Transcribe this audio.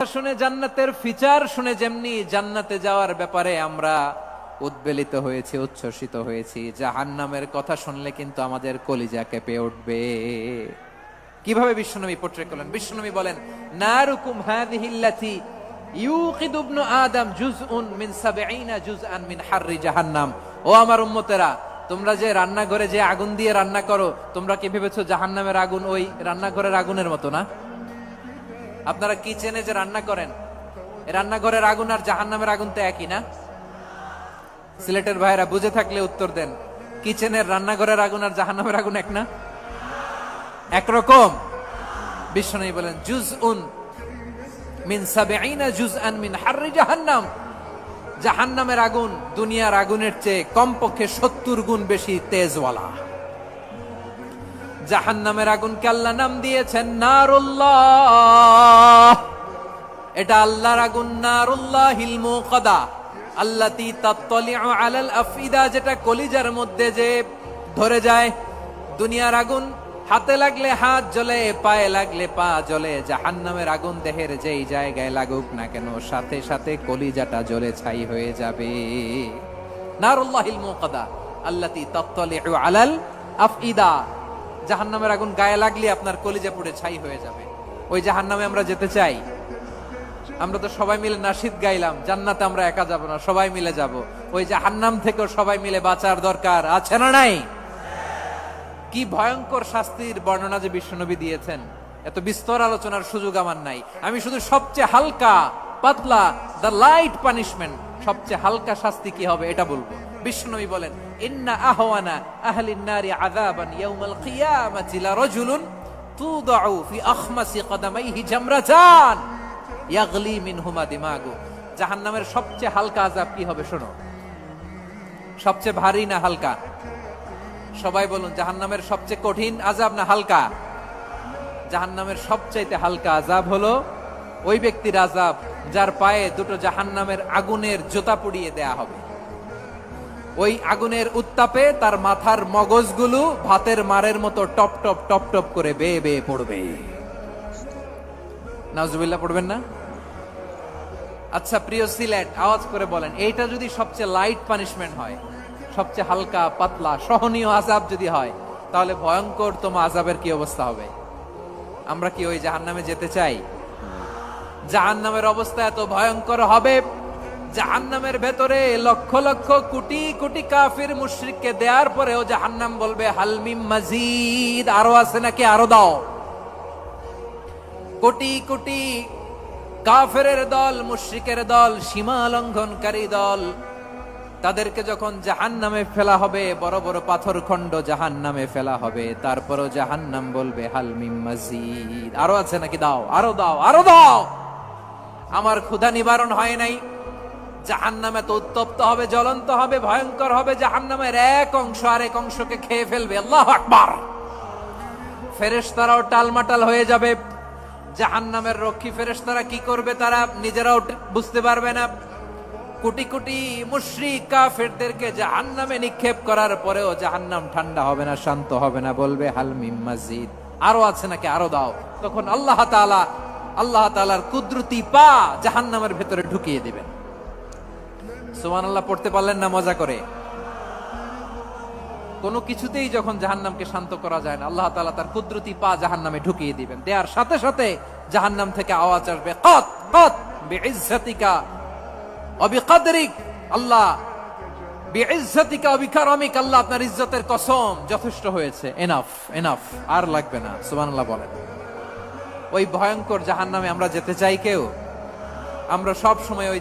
শুনে জান্নাতের ফিচার শুনে যেমনি জান্নাতে যাওয়ার ব্যাপারে আমরা উদ্বেলিত হয়েছি, উচ্ছ্বসিত হয়েছি, জাহান্নামের কথা শুনলে কিন্তু আমাদের কলিজা কেঁপে উঠবে। কিভাবে বিশ্বনবী পোট্রে করলেন? বিশ্বনবী বলেন, নারুকুম হাযিহিল্লাতী ইউকিদু ইবনু আদম জুজউন মিন ৭০ জুজআন মিন হাররি জাহান্নাম। ও আমার উম্মতেরা, তোমরা যে রান্নাঘরে যে আগুন দিয়ে রান্না করো, তোমরা কি ভেবেছো জাহান্নামের আগুন ওই রান্নাঘরের আগুনের মতো না? আপনারা কিচেনে যে রান্না করেন, রান্নাঘরের আগুন আর জাহান্নামের আগুন তো একই না? সিলেটের ভাইরা বুঝে থাকলে উত্তর দেন, কিচেনের রান্নাঘরের আগুন আর জাহান্নামের আগুন এক না? একরকম? বিশ্বনবী বলেন, জুজউন মিন ৭০ জুজআন মিন হাররি জাহান্নাম। জাহান্নামের আগুন দুনিয়ার আগুনের চেয়ে কমপক্ষে ৭০ গুণ বেশি তেজওয়ালা। জাহান্নামের আগুনকে আল্লাহ নাম দিয়েছেন নারুল্লাহ। এটা আল্লাহর আগুন, নারুল্লাহিল মুকাদা আল্লাতী তাত্তালিউ আলাল আফইদা, যেটা কলিজার মধ্যে যে ধরে যায়। দুনিয়ার আগুন হাতে লাগলে হাত জ্বলে, পায়ে লাগলে পা জ্বলে। জাহান্নামের আগুন দেহের যেই জায়গায় লাগুক না কেন, সাথে সাথে কলিজাটা জ্বলে ছাই হয়ে যাবে। নারুল্লাহিল মুকাদা আল্লাতী তাত্তালিউ আলাল আফইদা। জাহান্নামের আগুন গায়ে লাগলে আপনার কলিজা পুড়ে ছাই হয়ে যাবে। ওই জাহান্নামে আমরা যেতে চাই? আমরা তো সবাই মিলে নাশিদ গাইলাম, জান্নাতে আমরা একা যাব না, সবাই মিলে যাব। ওই জাহান্নাম থেকেও সবাই মিলে বাঁচার দরকার আছে না নাই? কি ভয়ঙ্কর শাস্তির বর্ণনা যে বিশ্বনবী দিয়েছেন, এত বিস্তর আলোচনার সুযোগ আমার নাই। আমি শুধু সবচেয়ে হালকা পাতলা, দ্য লাইট পানিশমেন্ট, সবচেয়ে হালকা শাস্তি কি হবে এটা বলবো। বিশ্বনবী বলেন, ইন্না আহওয়ানা আহলিন নারি আযাবান ইয়াউমাল কিয়ামাতি লারাজুলুন তুদাউ ফি আখমাসি কদামাইহি জামরাতান ইয়াগলি মিনহুমা দিমাগু। জাহান্নামের সবচেয়ে হালকা আযাব কি হবে শোনো। সবচেয়ে ভারী না হালকা? সবাই বলুন, জাহান্নামের সবচেয়ে কঠিন আযাব না হালকা? জাহান্নামের সবচাইতে হালকা আযাব হলো ওই ব্যক্তির আযাব যার পায়ে দুটো জাহান্নামের আগুনের জুতা পুড়িয়ে দেয়া হবে। ওই আগুনের উত্তাপে তার মাথার মগজগুলো ভাতের মারের মতো টপ টপ টপ টপ করে বেয়ে বেয়ে পড়বে। নাউজুবিল্লাহ পড়বেন না? আচ্ছা প্রিয় সিলেট, আওয়াজ করে বলেন, এইটা যদি সবচেয়ে লাইট পানিশমেন্ট হয়, সবচেয়ে হালকা পাতলা সহনীয় আযাব যদি হয়, তাহলে ভয়ঙ্কর তোমা আযাবের কি অবস্থা হবে? আমরা কি ওই জাহান্নামে যেতে চাই? জাহান্নামের অবস্থা এত ভয়ঙ্কর হবে, জাহান্নামের ভেতরে লক্ষ লক্ষ কোটি কোটি কাফির মুশরিককে দেওয়ার পরেও জাহান্নাম বলবে, হাল মিন মাজিদ, আরো আছে নাকি, আরো দাও। কোটি কোটি কাফেরের দল, মুশরিকের দল, সীমা লঙ্ঘনকারী দল, তাদেরকে যখন জাহান্নামে ফেলা হবে, বড় বড় পাথর খণ্ড জাহান্নামে ফেলা হবে, তারপরও জাহান্নাম বলবে, হাল মিন মাজিদ, আরো আছে নাকি, দাও, আরো দাও, আরো দাও। আমার ক্ষুধা নিবারণ হয় নাই। জাহান্নামে তো উত্তপ্ত হবে, জ্বলন্ত হবে, ভয়ঙ্কর হবে। জাহান্নামের এক অংশ আরেক অংশকে খেয়ে ফেলবে। আল্লাহু আকবার। ফেরেশতারাও টালমাটাল হয়ে যাবে। জাহান্নামের রক্ষী ফেরেশতারা কি করবে তারা নিজেরাও বুঝতে পারবে না। কোটি কোটি মুশরিক কাফেরদেরকে জাহান্নামে নিক্ষেপ করার পরেও জাহান্নাম ঠান্ডা হবে না, শান্ত হবে না, বলবে হাল মিন মাজিদ, আরো আছে নাকি, আরো দাও। তখন আল্লাহ তাআলার কুদরতি পা জাহান্নামের ভেতরে ঢুকিয়ে দিবেন। সুবহানাল্লাহ পড়তে পারলেন না মজা করে? কোনো কিছুতেই যখন জাহান্নামকে শান্ত করা যায় না, আল্লাহ তাআলা তার কুদরতি পা জাহান্নামে ঢুকিয়ে দিবেন। দেয়ার সাথে সাথে জাহান্নাম থেকে আওয়াজ আসবে, কত কত বিইজ্জাতিকা ওয়া বিকদরিক, আল্লাহ বিইজ্জাতিকা ওয়া বিকারামিক, আল্লাহ আপনার ইজ্জতের কসম, যথেষ্ট হয়েছে, এনাফ এনাফ, আর লাগবে না। সুবহানাল্লাহ বলেন। ওই ভয়ঙ্কর জাহান্নামে আমরা যেতে চাই কেউ? আমরা সব সময় ওই